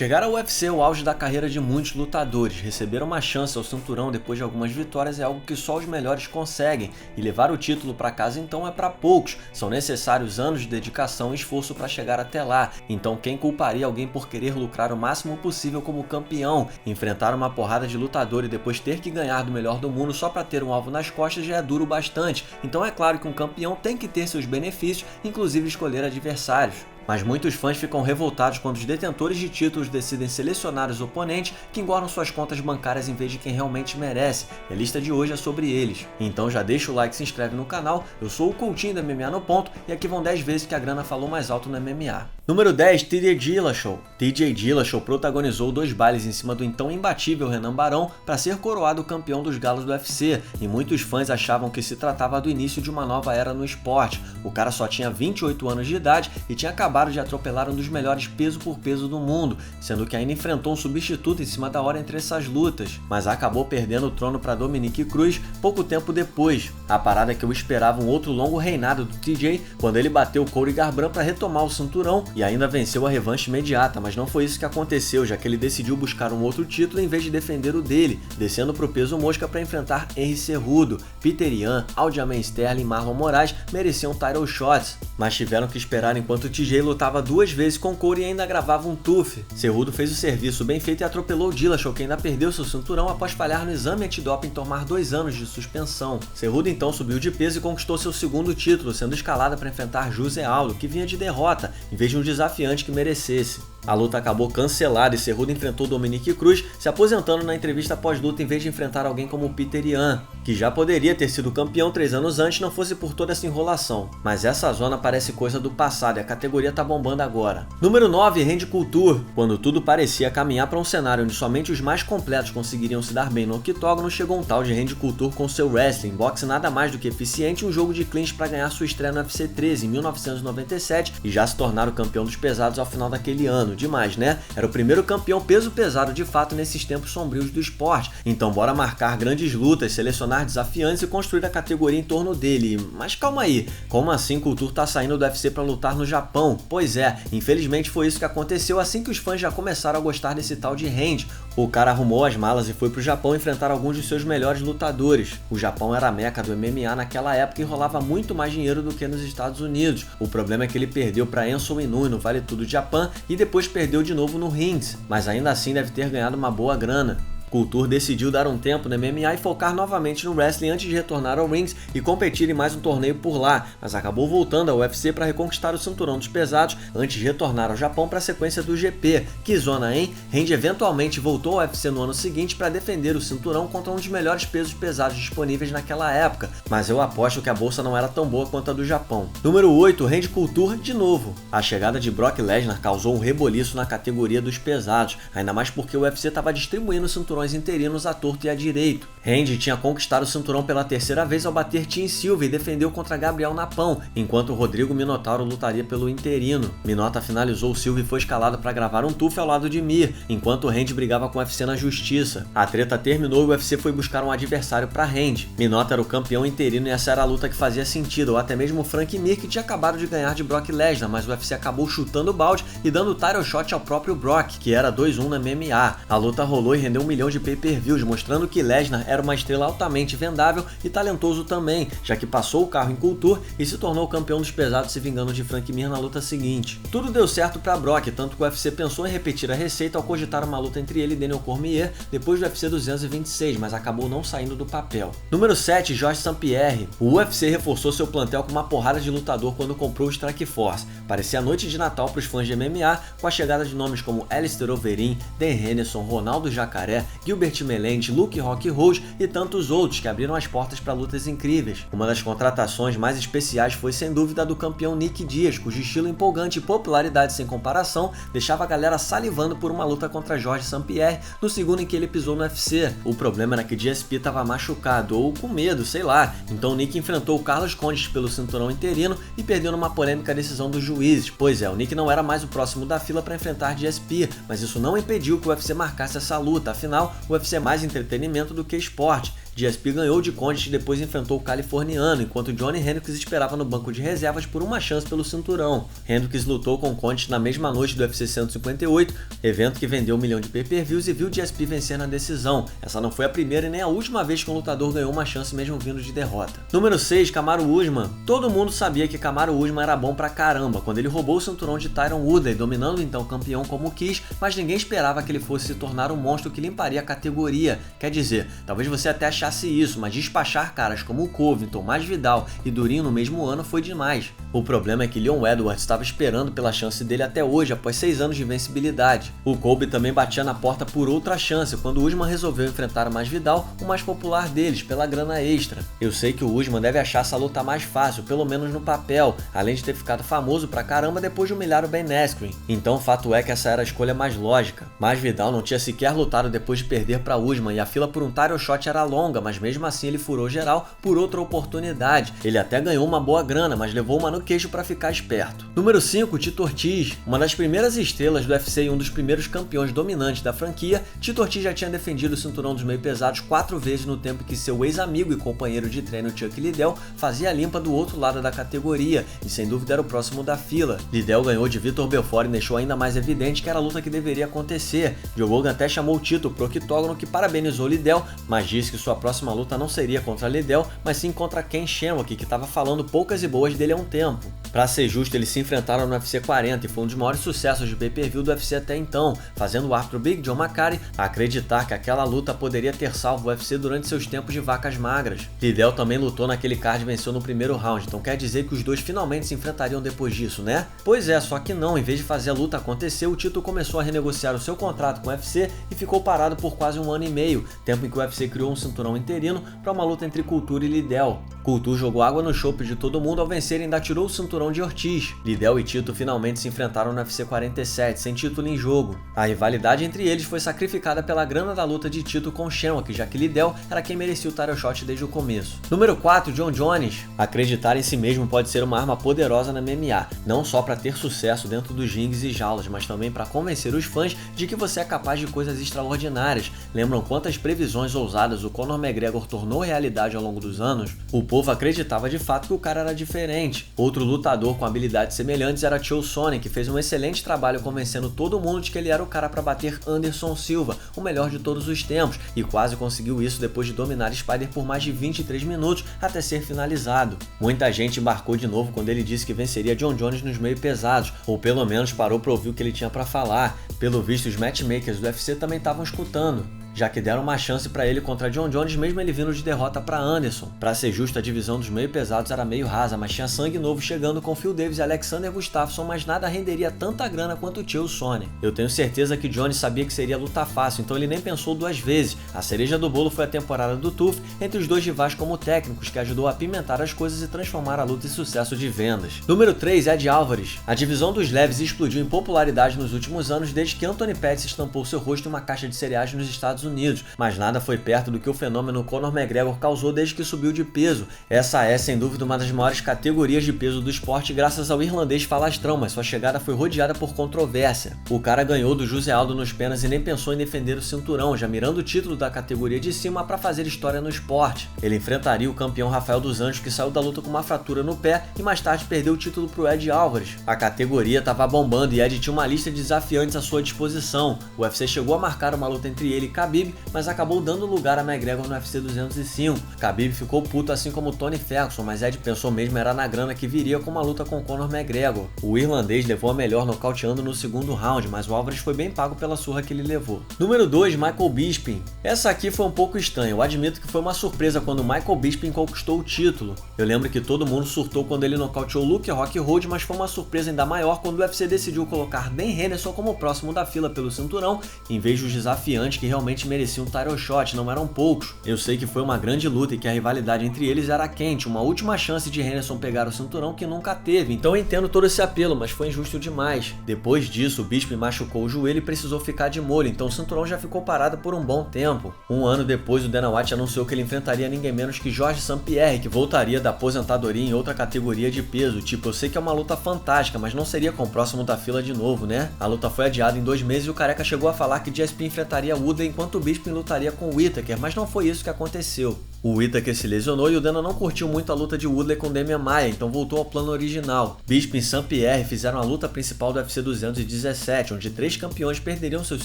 Chegar ao UFC é o auge da carreira de muitos lutadores. Receber uma chance ao cinturão depois de algumas vitórias é algo que só os melhores conseguem, e levar o título para casa então é para poucos. São necessários anos de dedicação e esforço para chegar até lá. Então quem culparia alguém por querer lucrar o máximo possível como campeão? Enfrentar uma porrada de lutador e depois ter que ganhar do melhor do mundo só para ter um alvo nas costas já é duro bastante. Então é claro que um campeão tem que ter seus benefícios, inclusive escolher adversários. Mas muitos fãs ficam revoltados quando os detentores de títulos decidem selecionar os oponentes que engordam suas contas bancárias em vez de quem realmente merece. E a lista de hoje é sobre eles. Então já deixa o like e se inscreve no canal. Eu sou o Coutinho da MMA no Ponto e aqui vão 10 vezes que a grana falou mais alto no MMA. Número 10, TJ Dillashaw. TJ Dillashaw protagonizou 2 bailes em cima do então imbatível Renan Barão para ser coroado campeão dos galos do UFC, e muitos fãs achavam que se tratava do início de uma nova era no esporte. O cara só tinha 28 anos de idade e tinha acabado de atropelar um dos melhores peso por peso do mundo, sendo que ainda enfrentou um substituto em cima da hora entre essas lutas, mas acabou perdendo o trono para Dominick Cruz pouco tempo depois. A parada é que eu esperava um outro longo reinado do TJ quando ele bateu Cody Garbrandt para retomar o cinturão e ainda venceu a revanche imediata, mas não foi isso que aconteceu, já que ele decidiu buscar um outro título em vez de defender o dele, descendo para o peso mosca para enfrentar Henry Cejudo. Peter Yan, Aljamain Sterling e Marlon Moraes mereciam title shots, mas tiveram que esperar enquanto o TJ lutava 2 vezes com Cody e ainda gravava um TUF. Cejudo fez o serviço bem feito e atropelou Dillashaw, que ainda perdeu seu cinturão após falhar no exame antidoping e tomar 2 anos de suspensão. Cejudo então subiu de peso e conquistou seu segundo título, sendo escalada para enfrentar José Aldo, que vinha de derrota, em vez de um desafiante que merecesse. A luta acabou cancelada e Cejudo enfrentou Dominick Cruz, se aposentando na entrevista pós-luta em vez de enfrentar alguém como Peter Yan, que já poderia ter sido campeão 3 anos antes não fosse por toda essa enrolação. Mas essa zona parece coisa do passado e a categoria tá bombando agora. Número 9, Randy Couture. Quando tudo parecia caminhar para um cenário onde somente os mais completos conseguiriam se dar bem no octógono, chegou um tal de Randy Couture com seu wrestling, boxe nada mais do que eficiente e um jogo de clinch para ganhar sua estreia no UFC 13 em 1997 e já se tornar o campeão dos pesados ao final daquele ano. Demais, né? Era o primeiro campeão peso pesado de fato nesses tempos sombrios do esporte, então bora marcar grandes lutas, selecionar desafiantes e construir a categoria em torno dele. Mas calma aí, como assim Couture tá saindo do UFC para lutar no Japão? Pois é, infelizmente foi isso que aconteceu assim que os fãs já começaram a gostar desse tal de Randy. O cara arrumou as malas e foi pro Japão enfrentar alguns de seus melhores lutadores. O Japão era a meca do MMA naquela época e rolava muito mais dinheiro do que nos Estados Unidos. O problema é que ele perdeu para Enzo Inoue no Vale Tudo Japan e depois perdeu de novo no Rings, mas ainda assim deve ter ganhado uma boa grana. Couture decidiu dar um tempo no MMA e focar novamente no wrestling antes de retornar ao Rings e competir em mais um torneio por lá, mas acabou voltando ao UFC para reconquistar o cinturão dos pesados antes de retornar ao Japão para a sequência do GP. Que zona, hein? Randy eventualmente voltou ao UFC no ano seguinte para defender o cinturão contra um dos melhores pesos pesados disponíveis naquela época, mas eu aposto que a bolsa não era tão boa quanto a do Japão. Número 8, Randy Couture de novo. A chegada de Brock Lesnar causou um reboliço na categoria dos pesados, ainda mais porque o UFC estava distribuindo cinturões interinos à torto e à direito. Randy tinha conquistado o cinturão pela 3ª vez ao bater Tim Silva e defendeu contra Gabriel Napão, enquanto Rodrigo Minotauro lutaria pelo interino. Minota finalizou o Silva e foi escalado para gravar um TUF ao lado de Mir, enquanto Randy brigava com o UFC na justiça. A treta terminou e o UFC foi buscar um adversário para Randy. Minota era o campeão interino e essa era a luta que fazia sentido, ou até mesmo o Frank Mir, que tinha acabado de ganhar de Brock Lesnar, mas o UFC acabou chutando o balde e dando o title shot ao próprio Brock, que era 2-1 na MMA. A luta rolou e rendeu 1 milhão de pay-per-views, mostrando que Lesnar era uma estrela altamente vendável e talentoso também, já que passou o carro em Couture e se tornou campeão dos pesados se vingando de Frank Mir na luta seguinte. Tudo deu certo para Brock, tanto que o UFC pensou em repetir a receita ao cogitar uma luta entre ele e Daniel Cormier depois do UFC 226, mas acabou não saindo do papel. Número 7, Georges St-Pierre. O UFC reforçou seu plantel com uma porrada de lutador quando comprou o Strikeforce. Parecia a noite de Natal para os fãs de MMA, com a chegada de nomes como Alistair Overeem, Dan Henderson, Ronaldo Jacaré, Gilbert Melendez, Luke Rock Rose e tantos outros que abriram as portas para lutas incríveis. Uma das contratações mais especiais foi sem dúvida a do campeão Nick Diaz, cujo estilo empolgante e popularidade sem comparação deixava a galera salivando por uma luta contra Georges St-Pierre no segundo em que ele pisou no UFC. O problema era que GSP estava machucado ou com medo, sei lá, então Nick enfrentou o Carlos Condit pelo cinturão interino e perdeu numa polêmica decisão dos juízes. Pois é, o Nick não era mais o próximo da fila para enfrentar GSP, mas isso não impediu que o UFC marcasse essa luta, afinal o UFC é mais entretenimento do que esporte. GSP ganhou de Condit e depois enfrentou o californiano, enquanto Johnny Hendricks esperava no banco de reservas por uma chance pelo cinturão. Hendricks lutou com Condit na mesma noite do UFC 158, evento que vendeu 1 milhão de pay-per-views e viu GSP vencer na decisão. Essa não foi a primeira e nem a última vez que um lutador ganhou uma chance mesmo vindo de derrota. Número 6, Kamaru Usman. Todo mundo sabia que Kamaru Usman era bom pra caramba quando ele roubou o cinturão de Tyron Woodley, dominando então o campeão como quis, mas ninguém esperava que ele fosse se tornar um monstro que limparia a categoria. Quer dizer, talvez você até achasse isso, mas despachar caras como o Covington, Masvidal e Durinho no mesmo ano foi demais. O problema é que Leon Edwards estava esperando pela chance dele até hoje, após 6 anos de invencibilidade. O Colby também batia na porta por outra chance, quando o Usman resolveu enfrentar o Masvidal, o mais popular deles, pela grana extra. Eu sei que o Usman deve achar essa luta mais fácil, pelo menos no papel, além de ter ficado famoso pra caramba depois de humilhar o Ben Askren. Então o fato é que essa era a escolha mais lógica. Masvidal não tinha sequer lutado depois de perder pra Usman e a fila por um title shot era longa, mas mesmo assim ele furou geral por outra oportunidade. Ele até ganhou uma boa grana, mas levou uma no queixo pra ficar esperto. Número 5, Tito Ortiz. Uma das primeiras estrelas do UFC e um dos primeiros campeões dominantes da franquia, Tito Ortiz já tinha defendido o cinturão dos meio pesados 4 vezes no tempo que seu ex-amigo e companheiro de treino Chuck Liddell fazia a limpa do outro lado da categoria e sem dúvida era o próximo da fila. Liddell ganhou de Vitor Belfort e deixou ainda mais evidente que era a luta que deveria acontecer. Joe Rogan até chamou o Tito pro octógono, que parabenizou Liddell, mas disse que sua próxima luta não seria contra Liddell, mas sim contra Ken Shamrock, que estava falando poucas e boas dele há um tempo. Pra ser justo, eles se enfrentaram no UFC 40 e foi um dos maiores sucessos de pay-per-view do UFC até então, fazendo o árbitro Big John Macari acreditar que aquela luta poderia ter salvo o UFC durante seus tempos de vacas magras. Liddell também lutou naquele card e venceu no primeiro round, então quer dizer que os dois finalmente se enfrentariam depois disso, né? Pois é, só que não, em vez de fazer a luta acontecer, o Tito começou a renegociar o seu contrato com o UFC e ficou parado por quase 1 ano e meio, tempo em que o UFC criou um cinturão interino para uma luta entre Culture e Liddell. Culture jogou água no chope de todo mundo ao vencer e ainda tirou o cinturão de Ortiz. Liddell e Tito finalmente se enfrentaram no UFC 47, sem título em jogo. A rivalidade entre eles foi sacrificada pela grana da luta de Tito com Shamrock, já que Liddell era quem merecia o title shot desde o começo. Número 4, John Jones. Acreditar em si mesmo pode ser uma arma poderosa na MMA, não só para ter sucesso dentro dos rings e jaulas, mas também para convencer os fãs de que você é capaz de coisas extraordinárias. Lembram quantas previsões ousadas o Conor McGregor tornou realidade ao longo dos anos? O povo acreditava de fato que o cara era diferente. Outro lutador com habilidades semelhantes era Chael Sonnen, que fez um excelente trabalho convencendo todo mundo de que ele era o cara para bater Anderson Silva, o melhor de todos os tempos, e quase conseguiu isso depois de dominar Spider por mais de 23 minutos até ser finalizado. Muita gente embarcou de novo quando ele disse que venceria John Jones nos meio pesados, ou pelo menos parou para ouvir o que ele tinha para falar. Pelo visto, os matchmakers do UFC também estavam escutando, já que deram uma chance para ele contra John Jones, mesmo ele vindo de derrota para Anderson. Para ser justo, a divisão dos meio pesados era meio rasa, mas tinha sangue novo chegando com Phil Davis e Alexander Gustafsson, mas nada renderia tanta grana quanto o Chael Sonnen. Eu tenho certeza que Jones sabia que seria luta fácil, então ele nem pensou 2 vezes. A cereja do bolo foi a temporada do TUF entre os dois rivais como técnicos, que ajudou a apimentar as coisas e transformar a luta em sucesso de vendas. Número 3, Ed Alvarez. A divisão dos leves explodiu em popularidade nos últimos anos desde que Anthony Pettis estampou seu rosto em uma caixa de cereais nos Estados Unidos, mas nada foi perto do que o fenômeno Conor McGregor causou desde que subiu de peso. Essa é, sem dúvida, uma das maiores categorias de peso do esporte graças ao irlandês falastrão, mas sua chegada foi rodeada por controvérsia. O cara ganhou do José Aldo nos penas e nem pensou em defender o cinturão, já mirando o título da categoria de cima para fazer história no esporte. Ele enfrentaria o campeão Rafael dos Anjos, que saiu da luta com uma fratura no pé e mais tarde perdeu o título pro Ed Alvarez. A categoria estava bombando e Ed tinha uma lista de desafiantes à sua disposição. O UFC chegou a marcar uma luta entre ele e Khabib, mas acabou dando lugar a McGregor no UFC 205. Khabib ficou puto assim como Tony Ferguson, mas Ed pensou mesmo era na grana que viria com uma luta com Conor McGregor. O irlandês levou a melhor nocauteando no segundo round, mas o Alvarez foi bem pago pela surra que ele levou. Número 2, Michael Bisping. Essa aqui foi um pouco estranha, eu admito que foi uma surpresa quando Michael Bisping conquistou o título. Eu lembro que todo mundo surtou quando ele nocauteou Luke Rockhold, mas foi uma surpresa ainda maior quando o UFC decidiu colocar Dan Henderson como o próximo da fila pelo cinturão, em vez dos desafiantes que realmente mereciam um title shot, não eram poucos. Eu sei que foi uma grande luta e que a rivalidade entre eles era quente, uma última chance de Henderson pegar o cinturão que nunca teve, então eu entendo todo esse apelo, mas foi injusto demais. Depois disso, o Bisping machucou o joelho e precisou ficar de molho, então o cinturão já ficou parado por um bom tempo. Um ano depois, o Dana White anunciou que ele enfrentaria ninguém menos que Georges St-Pierre, que voltaria da aposentadoria em outra categoria de peso. Tipo, eu sei que é uma luta fantástica, mas não seria com o próximo da fila de novo, né? A luta foi adiada em 2 meses e o Careca chegou a falar que GSP enfrentaria Woodley enquanto o Bisping lutaria com o Whittaker, mas não foi isso que aconteceu. O Whittaker se lesionou e o Dana não curtiu muito a luta de Woodley com Damian Maia, então voltou ao plano original. Bisping e Saint-Pierre fizeram a luta principal do UFC 217, onde 3 campeões perderiam seus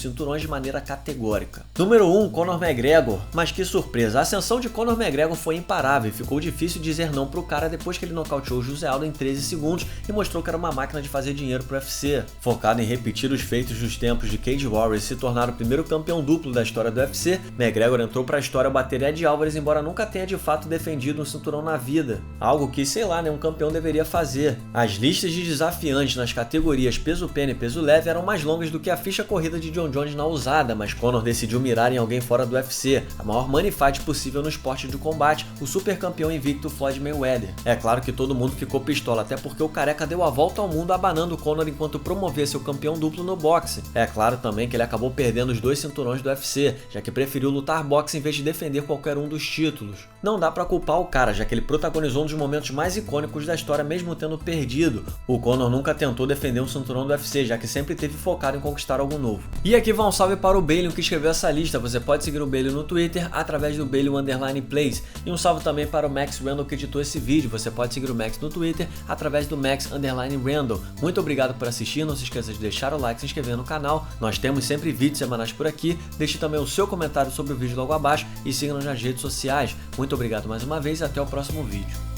cinturões de maneira categórica. Número 1, Conor McGregor. Mas que surpresa, a ascensão de Conor McGregor foi imparável e ficou difícil dizer não pro cara depois que ele nocauteou José Aldo em 13 segundos e mostrou que era uma máquina de fazer dinheiro pro UFC. Focado em repetir os feitos dos tempos de Cage Warriors e se tornar o primeiro campeão duplo da história do UFC, McGregor entrou pra história ao bater Ed Álvares, embora nunca tenha de fato defendido um cinturão na vida. Algo que, sei lá, um campeão deveria fazer. As listas de desafiantes nas categorias peso pena e peso leve eram mais longas do que a ficha corrida de John Jones na usada, mas Conor decidiu mirar em alguém fora do UFC, a maior money fight possível no esporte de combate, o super campeão invicto Floyd Mayweather. É claro que todo mundo ficou pistola, até porque o careca deu a volta ao mundo abanando Conor enquanto promovia seu campeão duplo no boxe. É claro também que ele acabou perdendo os 2 cinturões do UFC, já que preferiu lutar boxe em vez de defender qualquer um dos títulos. Não dá pra culpar o cara, já que ele protagonizou um dos momentos mais icônicos da história mesmo tendo perdido. O Conor nunca tentou defender um cinturão do UFC, já que sempre esteve focado em conquistar algo novo. E aqui vai um salve para o Bailey que escreveu essa lista. Você pode seguir o Bailey no Twitter através do Bailey_Plays. E um salve também para o Max Randall que editou esse vídeo. Você pode seguir o Max no Twitter através do Max_Randall. Muito obrigado por assistir, não se esqueça de deixar o like e se inscrever no canal. Nós temos sempre vídeos semanais por aqui. Deixe também o seu comentário sobre o vídeo logo abaixo e siga-nos nas redes sociais. Muito obrigado mais uma vez e até o próximo vídeo.